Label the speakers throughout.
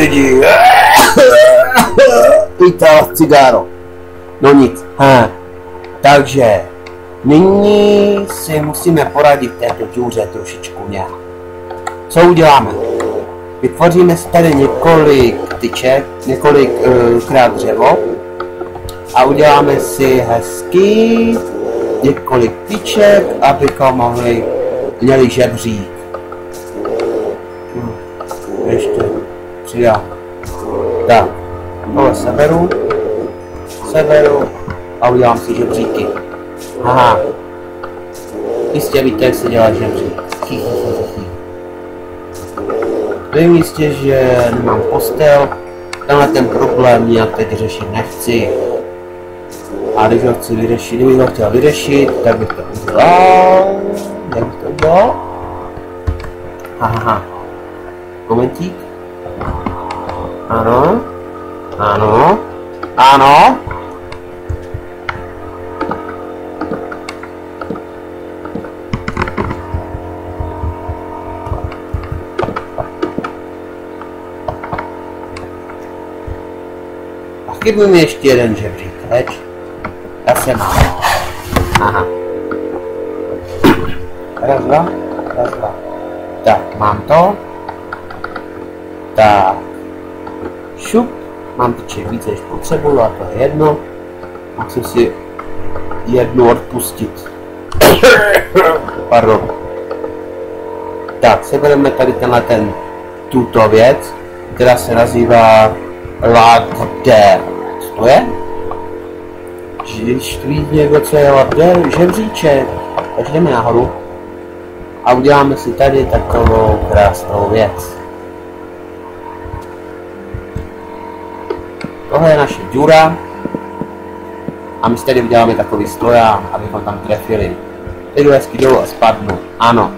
Speaker 1: lidi. Vítal cigáro. No nic. Takže nyní si musíme poradit v této díře trošičku nějak. Co uděláme? Vytvoříme si tady několik tyček, několikrát dřevo a uděláme si hezky několik tyček, abychom měli žebřík. Ještě přidám. Tak, tohle seberu a udělám si žebříky. Aha. Jistě víte, jak se dělá žebřík. Vím jistě, že nemám postel, tenhle ten problém já teď řešit nechci. A když ho chci vyřešit, kdybych ho chtěl vyřešit, tak bych to udělal. Jak bych to udělal? Aha. Momentík. Ano. Ano. Ano. A chybí mi ještě jeden žebřík, veď? Já jsem. Aha. Raz, dva. Tak, mám to. Tak. Šup. Mám tyček více, než potřebuju, a to je jedno. Musím si jednu odpustit. Pardon. Tak, sebereme tady tuto věc, která se nazývá ladder. Co to je? Když ví někdo, co je ladder, žebříček. Takže jdeme nahoru a uděláme si tady takovou krásnou věc. Tohle je naše díra a my si tady uděláme takový stojan, abychom tam trefili. Jdu hezky dolů a spadnu, ano.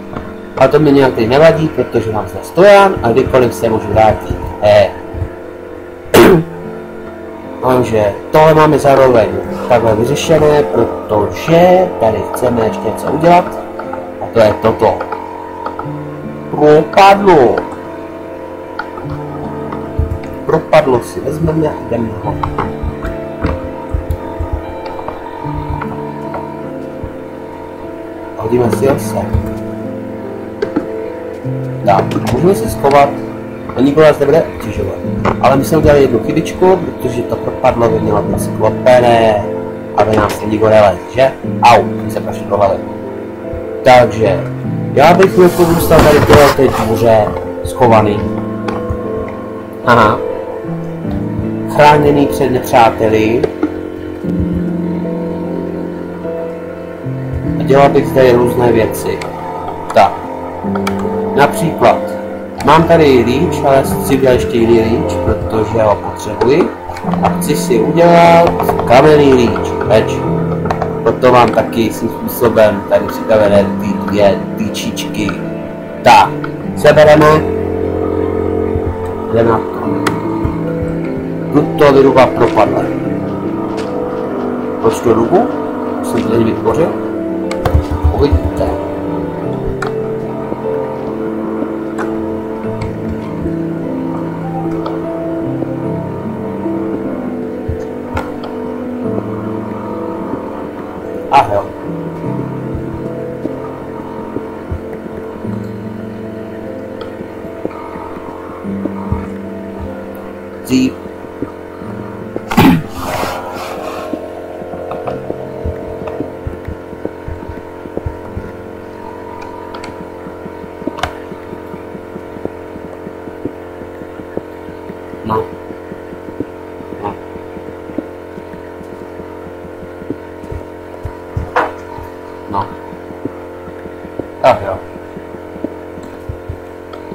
Speaker 1: Ale to mi nějak teď nevadí, protože mám zde stojan a kdykoliv se můžu vrátit. Takže tohle máme zároveň takhle vyřešené, protože tady chceme ještě něco udělat a to je toto. Propadlo si vezmeme a jdeme nahoru. Hodíme si ho sem. Tak, můžeme se schovat a nikdo nás nebude obtěžovat. Ale my jsme udělali jednu chybičku, protože to propadlo by mělo být sklopené, aby nás nikdo nelez, že? Au, mi se prašil do hlavy. Takže, já bych chvilku zůstal tady v té díře schovaný. Aha. Chráněný před nepřáteli. A dělal bych zde různé věci. Tak. Například. Mám tady líč, ale chci udělat ještě jiný líč, protože ho potřebuji. A chci si udělat kamenný líč. Veď. Proto mám taky svým způsobem tady připravené ty dvě tyčičky. Tak. Sebereme. Jdeme na to. Tuto vyruba propadla. Proč tu rubu? Jsem to tady vytvořil? Uvidíte. Ach jo. Zí. No. Ach jo.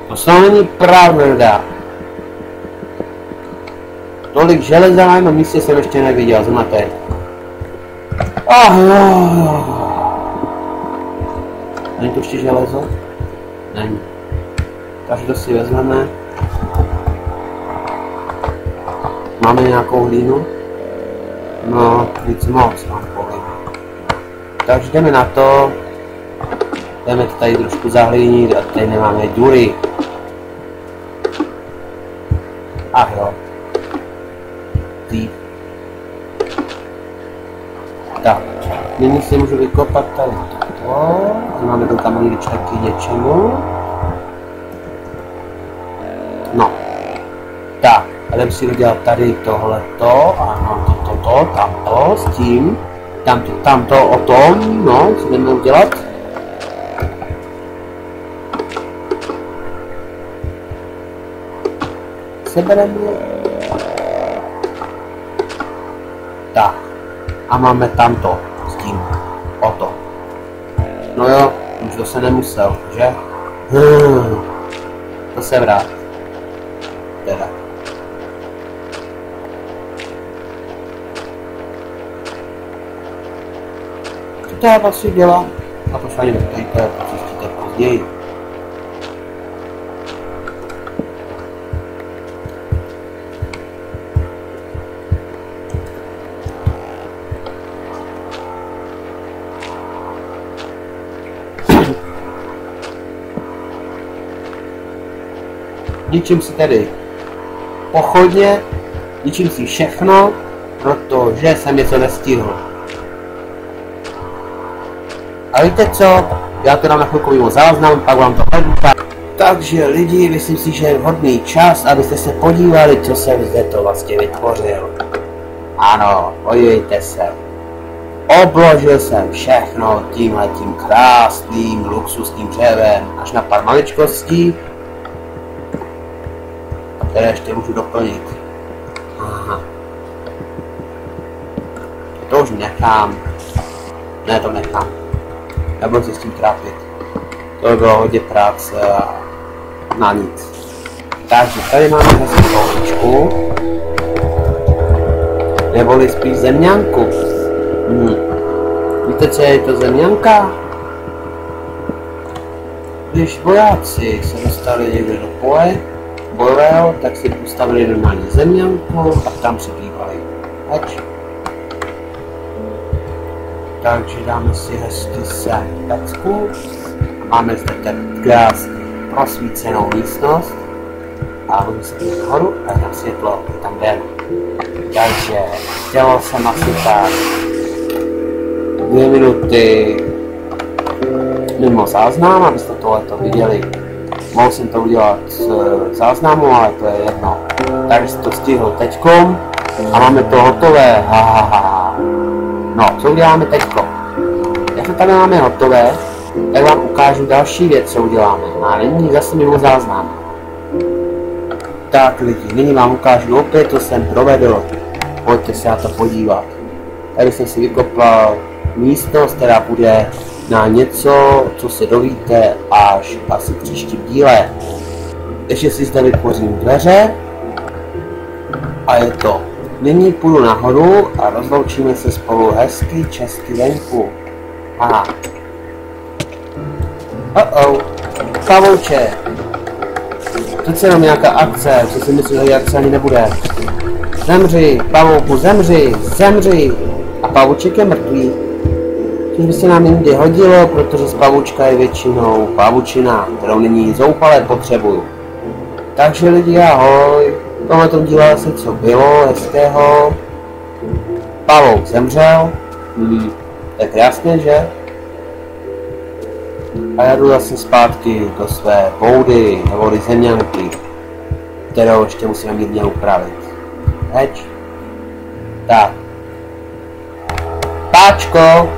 Speaker 1: To snad není pravda. Tolik železa na jednom místě jsem ještě neviděl, zrovna teď. Ach jo. Není to ještě železo? Není. Takže to si vezmeme. Máme nějakou hlínu? No, víc moc mám povím. Takže jdeme na to. Jdeme to tady trošku zahlínit a tady nemáme díry. Ach jo. Dřív. Tak, nyní si můžu vykopat tady toto. Máme tu kamílička k něčemu. No. Tak, a jdem si udělat tady tohleto, ano, toto, tamto, s tím. Tamto o tom, no, co jdeme udělat. Sebereme. Tak. A máme tamto s tím. O to. No jo, už to se nemusel, že? To se vrát. Teda. Co to já vlastně dělám? A to fajně neptejte, zjistíte později. Ničím si tedy pochodně, ničím si všechno, protože jsem něco nestihl. A víte co? Já to dám na chvilku mimo záznam, pak vám to predůstám. Takže lidi, myslím si, že je vhodný čas, abyste se podívali, co jsem zde to vlastně vytvořil. Ano, podívejte se. Obložil jsem všechno tímhletím krásným luxusním dřevem, až na pár maličkostí, které ještě můžu doplnit. Aha. To už nechám. Ne, to nechám. Nebudu se s tím trápit. To by bylo hodně práce a na nic. Takže tady máme hezkou loužičku. Neboli spíš zemňanku. Víte, co je to zemňanka? Když vojáci se dostali někde do pole bojového, tak si postavili normální zemňanku a tam se bývali. Ať. Takže dáme si hezky sem pecku. Máme zde ten krásný prosvícenou místnost. A budu se jít nahoru a je tam světlo, je tam den. Takže dělal jsem asi tak 2 minuty mimo záznam, abyste tohleto viděli. Mohl jsem to udělat z záznamu, ale to je jedno. Takže jsem to stihl teďkom a máme to hotové. No, co uděláme teďko? Jak to tady máme hotové, tak vám ukážu další věc, co uděláme. A nyní zase mimo záznam. Tak lidi, nyní vám ukážu opět, co jsem provedl. Pojďte se na to podívat. Tady jsem si vykopal místnost, která bude na něco, co se dovíte až asi v příštím díle. Ještě si zde vytvořím dveře a je to. Nyní půjdu nahoru a rozloučíme se spolu hezky česky venku. Aha. Pavouče. Teď se jenom nějaká akce, co si myslíš, že akce ani nebude. Zemři, pavouku, zemři, zemři. A pavouček je mrtvý. Což by se nám někdy hodilo, protože z pavoučka je většinou pavučina, kterou nyní zoufale potřebuju. Takže lidi, ahoj. Tohle to díle se co bylo hezkého. Pavouk zemřel. Tak jasně, že? A já jdu zase zpátky do své boudy, neboli zemňanky, kterou ještě musíme mírně upravit. Heč. Tak. Páčko!